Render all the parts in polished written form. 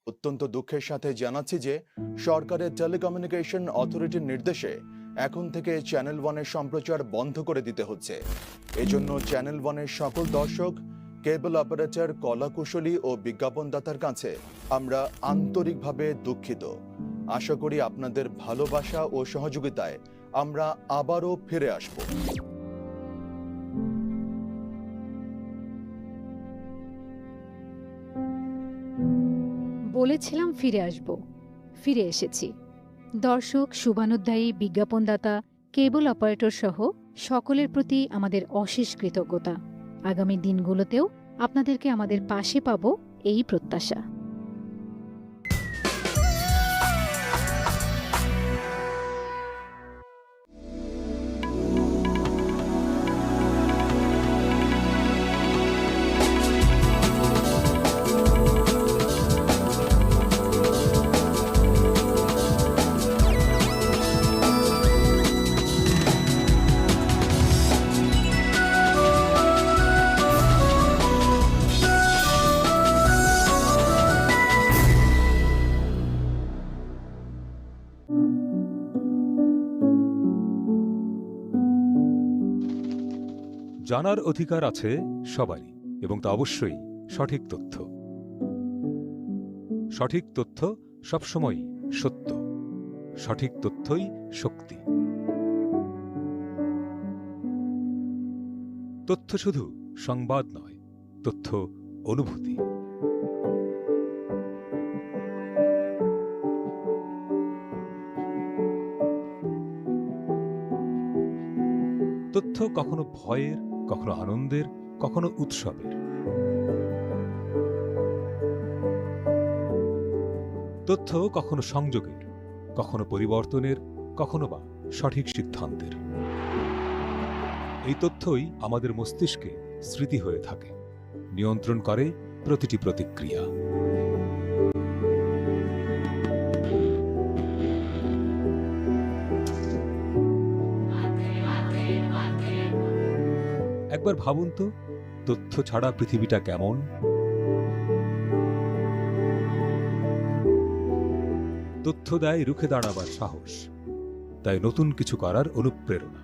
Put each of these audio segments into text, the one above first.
অত্যন্ত দুঃখের সাথে জানাচ্ছি যে সরকারের টেলিকমিউনিকেশন অথরিটির নির্দেশে এখন থেকে চ্যানেল ওয়ানের সম্প্রচার বন্ধ করে দিতে হচ্ছে। এজন্য চ্যানেল ওয়ানের সকল দর্শক, কেবল অপারেটর, কলাকুশলী ও বিজ্ঞাপনদাতার কাছে আমরা আন্তরিকভাবে দুঃখিত। আশা করি আপনাদের ভালোবাসা ও সহযোগিতায় আমরা আবারও ফিরে আসব। বলেছিলাম ফিরে আসব, ফিরে এসেছি। দর্শক, শুভানুধ্যায়ী, বিজ্ঞাপনদাতা, কেবল অপারেটর সহ সকলের প্রতি আমাদের অশেষ কৃতজ্ঞতা। আগামী দিনগুলোতেও আপনাদেরকে আমাদের পাশে পাবো এই প্রত্যাশা। জানার অধিকার আছে সবারই, এবং তা অবশ্যই সঠিক তথ্য। সঠিক তথ্য সবসময়ই সত্য। সঠিক তথ্যই শক্তি। তথ্য শুধু সংবাদ নয়, তথ্য অনুভূতি। তথ্য কখনো ভয়ের, কখনো আনন্দের, কখনো উৎসবের। তথ্য কখনো সংযোগের, কখনো পরিবর্তনের, কখনো বা সঠিক সিদ্ধান্তের। এই তথ্যই আমাদের মস্তিষ্কে স্মৃতি হয়ে থাকে, নিয়ন্ত্রণ করে প্রতিটি প্রতিক্রিয়া। একবার ভাবুন তো, তথ্য ছাড়া পৃথিবীটা কেমন? তথ্য দেয় রুখে দাঁড়াবার সাহস, তাই নতুন কিছু করার অনুপ্রেরণা।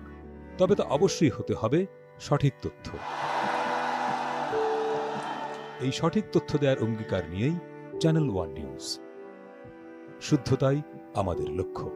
তবে তা অবশ্যই হতে হবে সঠিক তথ্য। এই সঠিক তথ্য দেওয়ার অঙ্গীকার নিয়েই চ্যানেল ওয়ান নিউজ। শুদ্ধতাই আমাদের লক্ষ্য।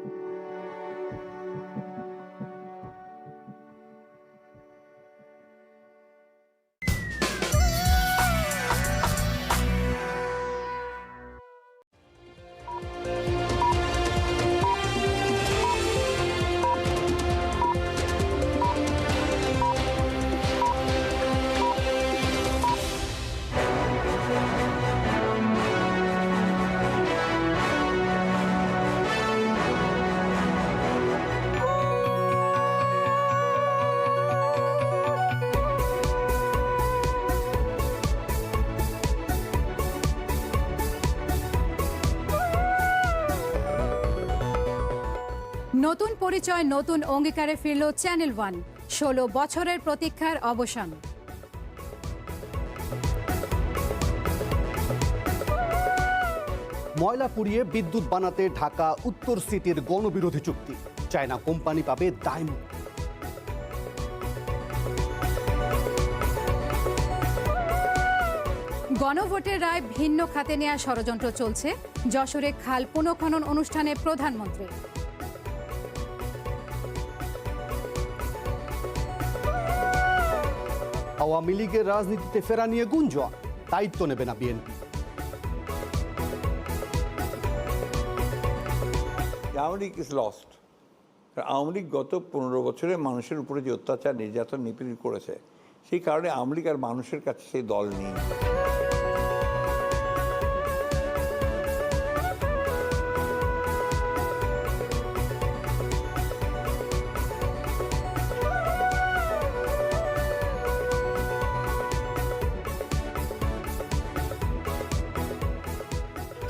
নতুন পরিচয়, নতুন অঙ্গীকারে ফিরল চ্যানেল ওয়ান। 16 বছরের প্রতীক্ষার অবসান। ময়লা পুড়িয়ে বিদ্যুৎ বানাতে ঢাকা উত্তর সিটির গণবিরোধী চুক্তি, চায়না কোম্পানি পাবে দায়মুক্তি। গণভোটের রায় ভিন্ন খাতে নেওয়ার ষড়যন্ত্র চলছে। যশোরে খাল পুনঃখনন অনুষ্ঠানে প্রধানমন্ত্রী। আওয়ামী লীগের রাজনীতিতে ফেরা নিয়ে গুঞ্জন, দায়িত্ব নেবে না BNP. Awami League is lost. Awami League গত 15 বছরে মানুষের উপরে যে অত্যাচার, নির্যাতন, নিপীড়ন করেছে, সেই কারণে আওয়ামী লীগ আর মানুষের কাছে সেই দল নেই।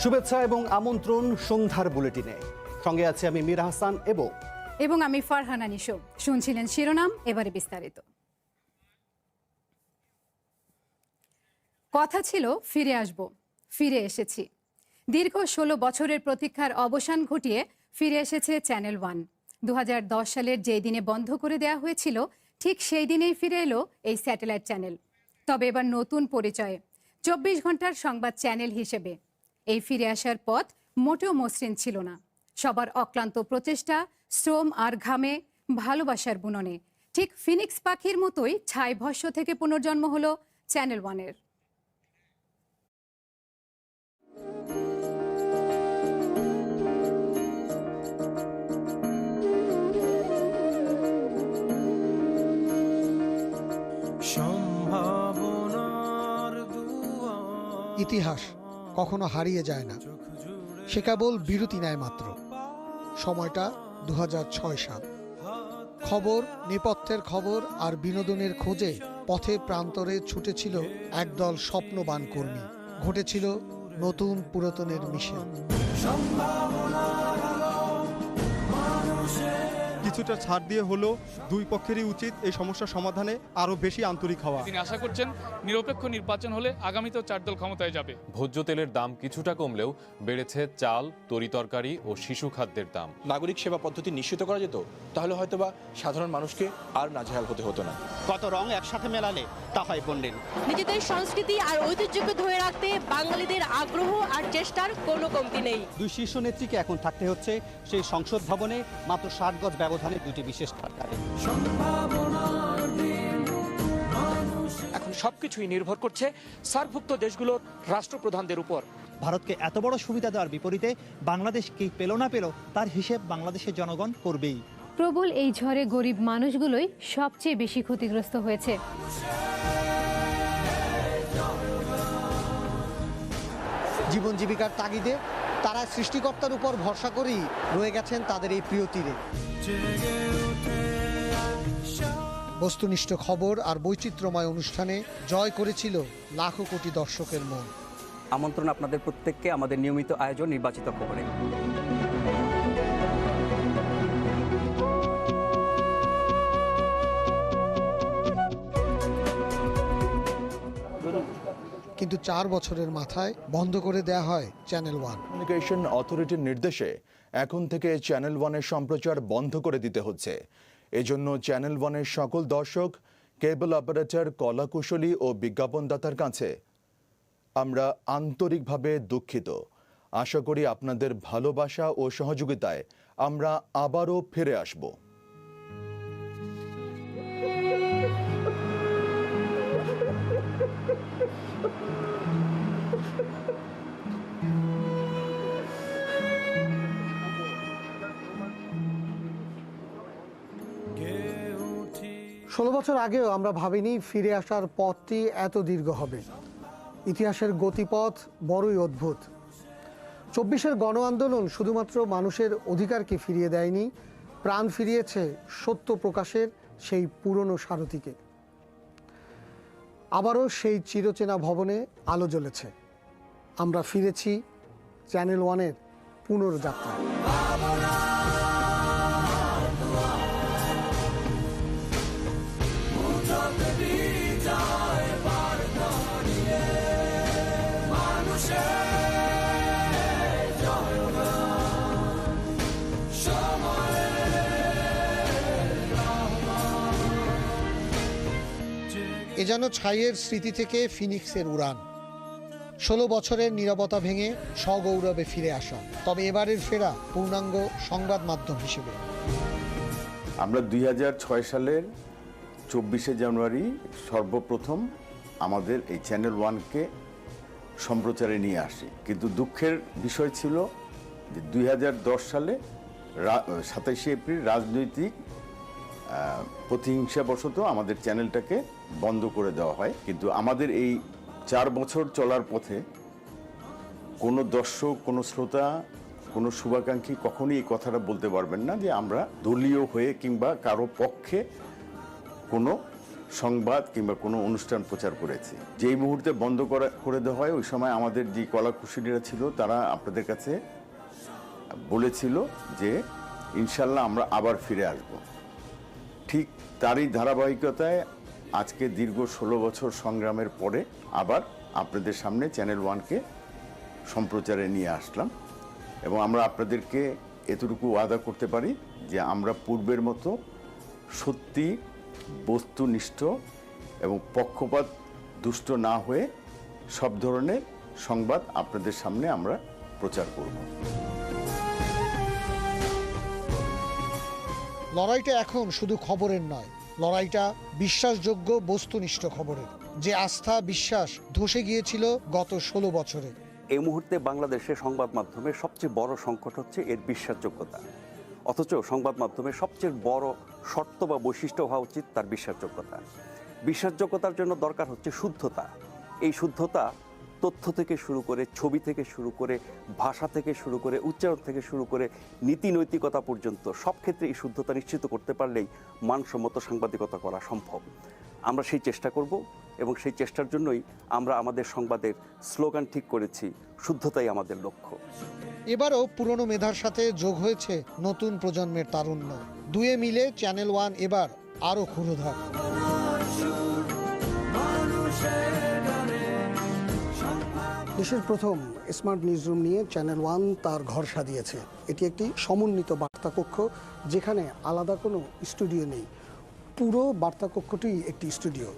শুভেচ্ছা এবং আমন্ত্রণ সন্ধ্যার বুলেটিনে। সঙ্গে আছে আমি মীর হাসান এবং আমি ফারহানা নিশো। শুনছিলেন শিরোনাম, এবারে বিস্তারিত। কথা ছিল ফিরে আসব, ফিরে এসেছি। দীর্ঘ ১৬ বছরের প্রতীক্ষার অবসান ঘটিয়ে ফিরে এসেছে চ্যানেল ওয়ান। ২০১০ সালের যেই দিনে বন্ধ করে দেওয়া হয়েছিল, ঠিক সেই দিনেই ফিরে এলো এই স্যাটেলাইট চ্যানেল। তবে এবার নতুন পরিচয়ে ২৪ ঘন্টার সংবাদ চ্যানেল হিসেবে। এই ফিরে আসার পথ মোটেও মসৃণ ছিল না। সবার অক্লান্ত প্রচেষ্টা, শ্রম আর ঘামে, ভালোবাসার বুননে ঠিক ফিনিক্স পাখির মতোই ছাই ভস্য থেকে পুনর্জন্ম হলো চ্যানেল ওয়ানের। ইতিহাস কখনো হারিয়ে যায় না, সে কেবল বিরতি নেয় মাত্র। সময়টা ২০০৬ সাল। খবর, নেপথ্যের খবর আর বিনোদনের খোঁজে পথে প্রান্তরে ছুটেছিল একদল স্বপ্নবান কর্মী। ঘটেছিল নতুন পুরাতনের মিশেল। কিছুটা ছাড় দিয়ে হলো দুই পক্ষেরই উচিত এই সমস্যার সমাধানে আরও বেশি আন্তরিক হওয়া। তিনি আশা করছেন নিরপেক্ষ নির্বাচন হলে আগামীতেও ৪ দল ক্ষমতায় যাবে। ভোজ্য তেলের দাম কিছুটা কমলেও বেড়েছে চাল, তরিতরকারি ও শিশু খাদ্যের দাম। নাগরিক সেবা পদ্ধতি নিশ্চিত করা যেত, তাহলে হয়তোবা সাধারণ মানুষকে আর নাজেহাল হতে হতো না। কত রং একসাথে মেলালে তা হয় বললেন। নিজেদের সংস্কৃতি আর ঐতিহ্যকে ধরে রাখতে বাঙালিদের আগ্রহ আর চেষ্টার কোনো কমতি নেই। দুই শীর্ষ নেত্রীকে এখন থাকতে হচ্ছে সেই সংসদ ভবনে মাত্র ৬০ গজ ব্যবধানে দুটি বিশেষ সরকারে। এখন সবকিছুই নির্ভর করছে সার্কভুক্ত দেশগুলোর রাষ্ট্রপ্রধানদের উপর। ভারতকে এত বড় সুবিধা দেওয়ার বিপরীতে বাংলাদেশ কি পেল না পেল তার হিসেব বাংলাদেশের জনগণ করবেই। প্রবল এই ঝড়ে গরিব মানুষগুলোই সবচেয়ে বেশি ক্ষতিগ্রস্ত হয়েছে। জীবন জীবিকার তাগিদে তারা সৃষ্টিকর্তার উপর ভরসা করেই রয়ে গেছেন তাদের এই প্রিয় তীরে। বস্তুনিষ্ঠ খবর আর বৈচিত্র্যময় অনুষ্ঠানে জয় করেছিল লাখো কোটি দর্শকের মন। আমন্ত্রণ আপনাদের প্রত্যেককে আমাদের নিয়মিত আয়োজন নির্বাচিত খবরে। কিন্তু ৪ বছরের মাথায় বন্ধ করে দেয়া হয় চ্যানেল ওয়ান। কমিউনিকেশন অথরিটির নির্দেশে এখন থেকে চ্যানেল ওয়ানের সম্প্রচার বন্ধ করে দিতে হচ্ছে। এজন্য চ্যানেল ওয়ানের সকল দর্শক, কেবল অপারেটর, কলাকুশলী ও বিজ্ঞাপনদাতার কাছে আমরা আন্তরিকভাবে দুঃখিত। আশা করি আপনাদের ভালোবাসা ও সহযোগিতায় আমরা আবারও ফিরে আসব। ষোলো বছর আগেও আমরা ভাবিনি ফিরে আসার পথটি এত দীর্ঘ হবে। ইতিহাসের গতিপথ বড়ই অদ্ভুত। ২৪-এর গণ আন্দোলন শুধুমাত্র মানুষের অধিকারকে ফিরিয়ে দেয়নি, প্রাণ ফিরিয়েছে সত্য প্রকাশের সেই পুরনো সারথিকে। আবারও সেই চিরচেনা ভবনে আলো জ্বলেছে। আমরা ফিরেছি চ্যানেল ওয়ানের পুনর্যাত্রায়। এ যেন ছাইয়ের স্মৃতি থেকে ফিনিক্সের উড়ান। ১৬ বছরের নীরবতা ভেঙে সগৌরবে ফিরে আসা, তবে এবারের ফেরা পূর্ণাঙ্গ সংবাদ মাধ্যম হিসেবে। আমরা ২০০৬ সালের ২৪শে জানুয়ারি সর্বপ্রথম আমাদের এই চ্যানেল ওয়ানকে সম্প্রচারে নিয়ে আসি। কিন্তু দুঃখের বিষয় ছিল যে ২০১০ সালে ২৭শে এপ্রিল রাজনৈতিক প্রতিহিংসাবশত আমাদের চ্যানেলটাকে বন্ধ করে দেওয়া হয়। কিন্তু আমাদের এই ৪ বছর চলার পথে কোনো দর্শক, কোনো শ্রোতা, কোনো শুভাকাঙ্ক্ষী কখনোই এই কথাটা বলতে পারবেন না যে আমরা দলীয় হয়ে কিংবা কারো পক্ষে কোনো সংবাদ কিংবা কোনো অনুষ্ঠান প্রচার করেছি। যেই মুহূর্তে বন্ধ করে দেওয়া হয় ওই সময় আমাদের যে কলাকুশলীরা ছিল তারা আপনাদের কাছে বলেছিল যে ইনশাল্লাহ আমরা আবার ফিরে আসব। ঠিক তারই ধারাবাহিকতায় আজকে দীর্ঘ ১৬ বছর সংগ্রামের পরে আবার আপনাদের সামনে চ্যানেল ওয়ানকে সম্প্রচারে নিয়ে আসলাম এবং আমরা আপনাদেরকে এতটুকু ওয়াদা করতে পারি যে আমরা পূর্বের মতো সত্যি বস্তুনিষ্ঠ এবং পক্ষপাত দুষ্ট না হয়ে সব ধরনের সংবাদ আপনাদের সামনে আমরা প্রচার করব। লড়াইটা এখন শুধু খবরের নয়, লড়াইটা বিশ্বাসযোগ্য বস্তুনিষ্ঠ খবরের, যে আস্থা বিশ্বাস ধসে গিয়েছিল গত 16 বছরে। এই মুহূর্তে বাংলাদেশের সংবাদ মাধ্যমের সবচেয়ে বড় সংকট হচ্ছে এর বিশ্বাসযোগ্যতা। অথচ সংবাদ মাধ্যমের সবচেয়ে বড় শর্ত বা বৈশিষ্ট্য হওয়া উচিত তার বিশ্বাসযোগ্যতা। বিশ্বাসযোগ্যতার জন্য দরকার হচ্ছে শুদ্ধতা। এই শুদ্ধতা তথ্য থেকে শুরু করে, ছবি থেকে শুরু করে, ভাষা থেকে শুরু করে, উচ্চারণ থেকে শুরু করে নীতি নৈতিকতা পর্যন্ত সব ক্ষেত্রে এই শুদ্ধতা নিশ্চিত করতে পারলেই মানসম্মত সাংবাদিকতা করা সম্ভব। আমরা সেই চেষ্টা করব এবং সেই চেষ্টার জন্যই আমরা আমাদের সংবাদের স্লোগান ঠিক করেছি, শুদ্ধতাই আমাদের লক্ষ্য। এবারও পুরনো মেধার সাথে যোগ হয়েছে নতুন প্রজন্মের তারুণ্য। দুয়ে মিলে চ্যানেল ওয়ান এবার আরও ক্ষুরোধার। দেশের প্রথম স্মার্ট নিউজরুম নিয়ে চ্যানেল ওয়ান তার ঘর সাজিয়েছে। এটি একটি সমন্বিত বার্তা কক্ষ, যেখানে আলাদা কোনো স্টুডিও নেই। পুরো বার্তা কক্ষটি একটি স্টুডিও,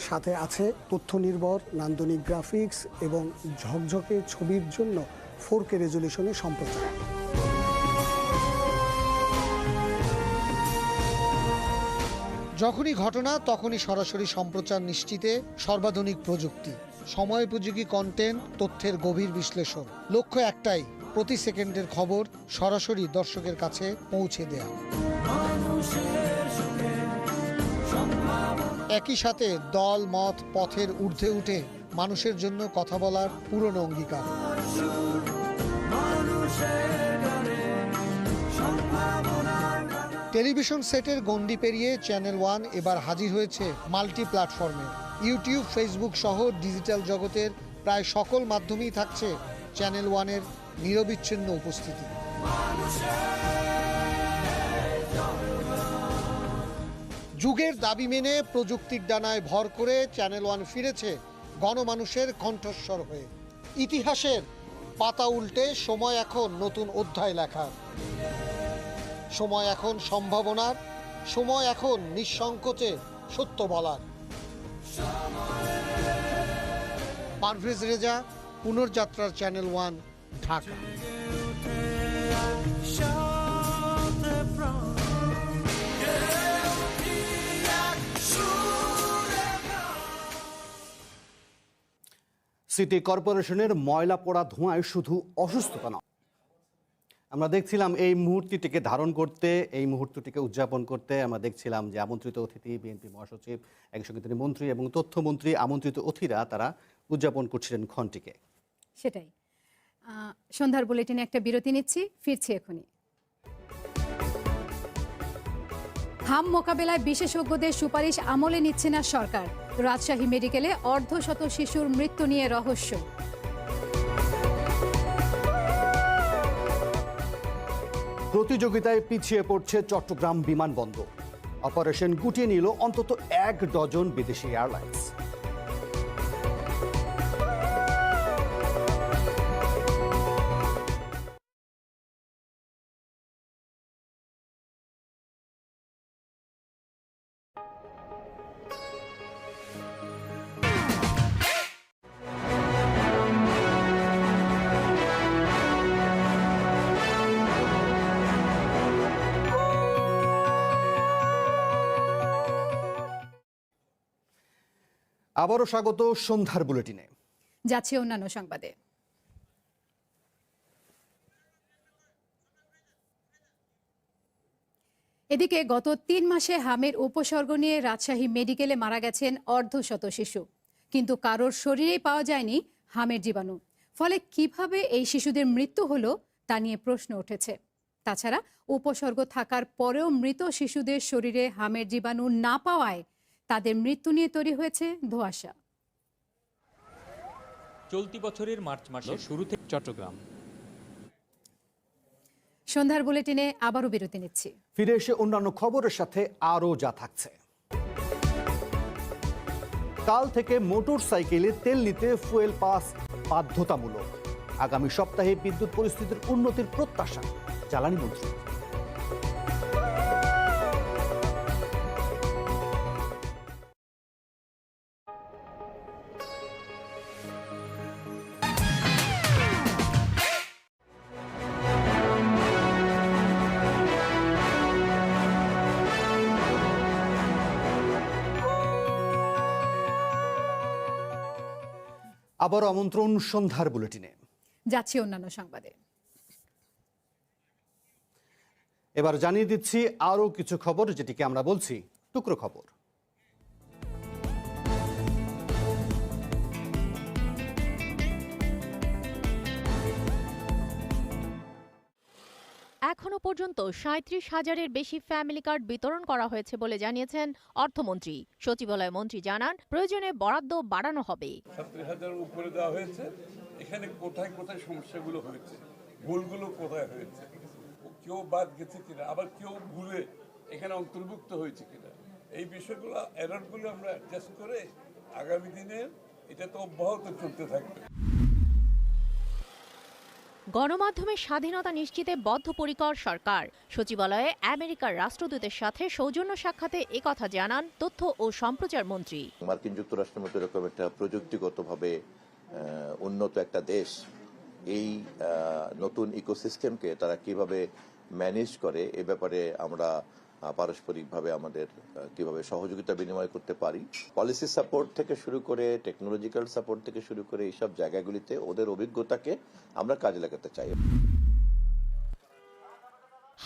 সাথে আছে তথ্য নির্ভর নান্দনিক গ্রাফিক্স এবং ঝকঝকে ছবির জন্য 4K রেজলিউশনের সম্প্রচার। যখনই ঘটনা তখনই সরাসরি সম্প্রচার নিশ্চিতে সর্বাধুনিক প্রযুক্তি, সময়োপযোগী কন্টেন্ট, তথ্যের গভীর বিশ্লেষণ। লক্ষ্য একটাই, প্রতি সেকেন্ডের খবর সরাসরি দর্শকের কাছে পৌঁছে দেয়া। একই সাথে দল মত পথের ঊর্ধ্বে উঠে মানুষের জন্য কথা বলার পুরনো অঙ্গীকার। টেলিভিশন সেটের গণ্ডি পেরিয়ে চ্যানেল ওয়ান এবার হাজির হয়েছে মাল্টি প্ল্যাটফর্মে। ইউটিউব, ফেসবুক সহ ডিজিটাল জগতের প্রায় সকল মাধ্যমেই থাকছে চ্যানেল ওয়ানের নিরবিচ্ছিন্ন উপস্থিতি। যুগের দাবি মেনে প্রযুক্তির ডানায় ভর করে চ্যানেল ওয়ান ফিরেছে গণমানুষের কণ্ঠস্বর হয়ে। ইতিহাসের পাতা উল্টে সময় এখন নতুন অধ্যায় লেখার, সময় এখন সম্ভাবনার, সময় এখন নিঃসংকোচে সত্য বলার। পারভেজ রেজা, পুনর্যাত্রার চ্যানেল ওয়ান, ঢাকা। সিটি কর্পোরেশনের ময়লা পোড়া ধোঁয়ায় শুধু অসুস্থতা নয়, আমরা দেখছিলাম এই মুহূর্তটিকে ধারণ করতে, এই মুহূর্তটিকে উদযাপন করতে আমরা দেখছিলাম যে আমন্ত্রিত অতিথি, বিএনপি মহাসচিব, একসঙ্গে তিনি মন্ত্রী এবং তথ্যমন্ত্রী, আমন্ত্রিত অতিথিরা তারা উদযাপন করছিলেন ক্ষণটিকে। সেটাই। সন্ধ্যার বুলেটিনে একটা বিরতি নিচ্ছি, ফিরছি এখনই। হাম মোকাবেলায় বিশেষজ্ঞদের সুপারিশ আমলে নিচ্ছে না সরকার। রাজশাহী মেডিকেলে অর্ধশত শিশুর মৃত্যু নিয়ে রহস্য। প্রতিযোগিতায় পিছিয়ে পড়ছে চট্টগ্রাম বিমানবন্দর। অপারেশন গুটিয়ে নিল অন্তত 1 ডজন বিদেশি এয়ারলাইন্স। আবারও স্বাগত সন্ধ্যার বুলেটিনে। যাচ্ছে অন্যান্য সংবাদে। এদিকে গত 3 মাসে হামের উপসর্গ নিয়ে রাজশাহী মেডিকেলে মারা গেছেন অর্ধশত শিশু, কিন্তু কারোর শরীরেই পাওয়া যায়নি হামের জীবাণু। ফলে কিভাবে এই শিশুদের মৃত্যু হলো তা নিয়ে প্রশ্ন উঠেছে। তাছাড়া উপসর্গ থাকার পরেও মৃত শিশুদের শরীরে হামের জীবাণু না পাওয়ায় তাদের মৃত্যু নিয়ে তৈরি হয়েছে ধোঁয়াশা। চলতি বছরের মার্চ মাসের শুরু থেকে চট্টগ্রাম। সন্ধ্যার বুলেটিনে আবারও বিরতি নিচ্ছি, ফিরে এসে অন্যান্য খবরের সাথে আরও যা থাকছে। কাল থেকে মোটর সাইকেলে তেল নিতে ফুয়েল পাস বাধ্যতামূলক। আগামী সপ্তাহে বিদ্যুৎ পরিস্থিতির উন্নতির প্রত্যাশা জ্বালানি মন্ত্রী। আবার আমন্ত্রণ সন্ধ্যার বুলেটিনে। যাচ্ছি অন্যান্য সংবাদে। এবার জানিয়ে দিচ্ছি আরও কিছু খবর, যেটিকে আমরা বলছি টুকরো খবর। এখনো পর্যন্ত ৩৭,০০০-এর বেশি ফ্যামিলি কার্ড বিতরণ করা হয়েছে বলে জানিয়েছেন অর্থমন্ত্রী। সচিবালয় মন্ত্রী জানান, প্রয়োজনে বরাদ্দ বাড়ানো হবে। ৩৭,০০০ উপরে দেওয়া হয়েছে। এখানে কোথায় কোথায় সমস্যাগুলো হয়েছে, ভুলগুলো কোথায় হয়েছে, কেউ বাদ গেছে কিনা, আবার কেউ ভুলে এখানে অন্তর্ভুক্ত হয়েছে কিনা, এই বিষয়গুলো এররগুলো আমরা অ্যাডজাস্ট করে আগামী দিনে এটা তো অব্যাহত চলতে থাকবে। গণমাধ্যমের স্বাধীনতা নিশ্চিতে বদ্ধপরিকর সরকার। সচিবালয়ে আমেরিকার রাষ্ট্রদূতের সাথে সৌজন্য সাক্ষাতে একথা জানান তথ্য ও সম্প্রচার মন্ত্রী। মার্কিন যুক্তরাষ্ট্রের মতো এরকম একটা প্রযুক্তিগতভাবে উন্নত একটা দেশ, এই নতুন ইকোসিস্টেমকে তারা কিভাবে ম্যানেজ করে, এ ব্যাপারে আমরা পারস্পরিকভাবে আমাদের কিভাবে সহযোগিতা বিনিময় করতে পারি, পলিসি সাপোর্ট থেকে শুরু করে টেকনোলজিক্যাল সাপোর্ট থেকে শুরু করে এইসব জায়গাগুলিতে ওদের অভিজ্ঞতাকে আমরা কাজে লাগাতে চাই।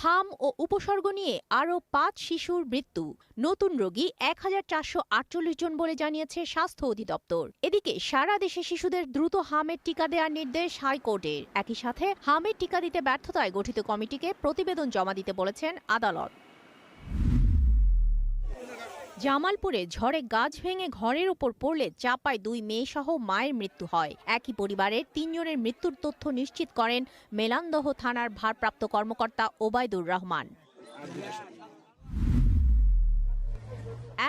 হাম ও উপসর্গ নিয়ে আরও ৫ শিশুর মৃত্যু, নতুন রোগী ১,৪৪৮ জন বলে জানিয়েছে স্বাস্থ্য অধিদপ্তর। এদিকে সারা দেশে শিশুদের দ্রুত হামের টিকা দেওয়ার নির্দেশ হাইকোর্টের। একই সাথে হামের টিকা দিতে ব্যর্থতায় গঠিত কমিটিকে প্রতিবেদন জমা দিতে বলেছেন আদালত। জামালপুরে ঝড়ে গাছ ভেঙে ঘরের উপর পড়লে চাপায় ২ মেয়ে সহ মায়ের মৃত্যু হয়। একই পরিবারের ৩ জনের মৃত্যুর তথ্য নিশ্চিত করেন মেলান্দহ থানার ভারপ্রাপ্ত কর্মকর্তা ওবায়দুর রহমান।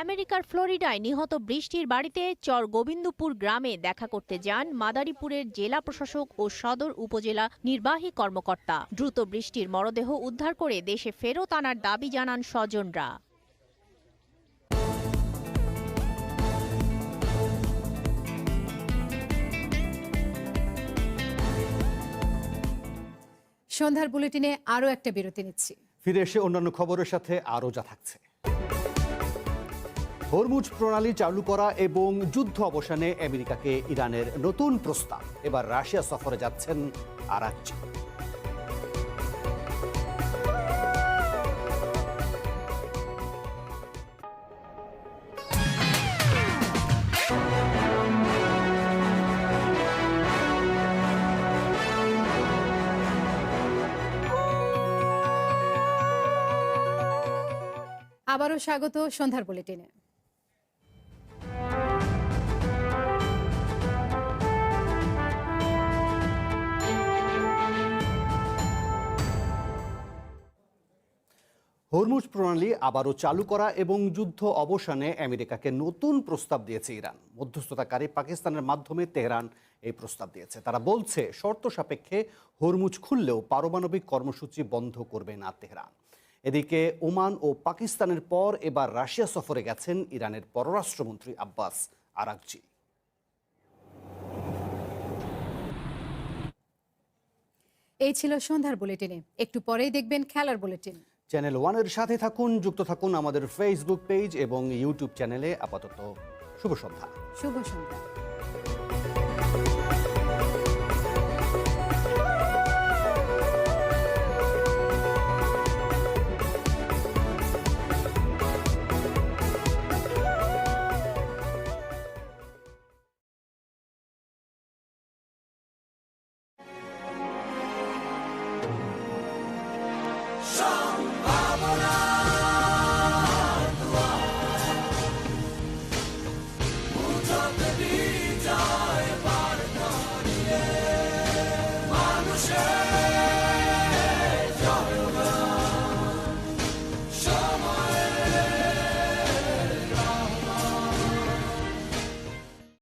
আমেরিকার ফ্লোরিডায় নিহত বৃষ্টির বাড়িতে চর গোবিন্দপুর গ্রামে দেখা করতে যান মাদারীপুরের জেলা প্রশাসক ও সদর উপজেলা নির্বাহী কর্মকর্তা। দ্রুত বৃষ্টির মরদেহ উদ্ধার করে দেশে ফেরত আনার দাবি জানান স্বজনরা। সন্ধ্যার বুলেটিনে আরও একটা বিরতি নিচ্ছি। ফিরে এসে অন্যান্য খবরের সাথে আরও যা থাকছে। হরমুজ প্রণালী চালু করা এবং যুদ্ধ অবসানে আমেরিকাকে ইরানের নতুন প্রস্তাব। এবার রাশিয়া সফরে যাচ্ছেন আরাকচি। আবারও স্বাগত সন্ধ্যার বুলেটিনে। হরমুজ প্রণালী আবারও চালু করা এবং যুদ্ধ অবসানে আমেরিকাকে নতুন প্রস্তাব দিয়েছে ইরান। মধ্যস্থতাকারী পাকিস্তানের মাধ্যমে তেহরান এই প্রস্তাব দিয়েছে। তারা বলছে, শর্ত সাপেক্ষে হরমুজ খুললেও পারমাণবিক কর্মসূচি বন্ধ করবে না তেহরান। এদিকে ওমান ও পাকিস্তানের পর এবার রাশিয়া সফরে গেছেন ইরানের পররাষ্ট্রমন্ত্রী আব্বাস আরাকচি। এই ছিল সন্ধ্যার বুলেটিনে। একটু পরেই দেখবেন খেলার বুলেটিন। চ্যানেল ওয়ানের সাথে থাকুন, যুক্ত থাকুন আমাদের ফেসবুক পেজ এবং ইউটিউব চ্যানেলে। আপাতত শুভ সন্ধ্যা। শুভ সন্ধ্যা।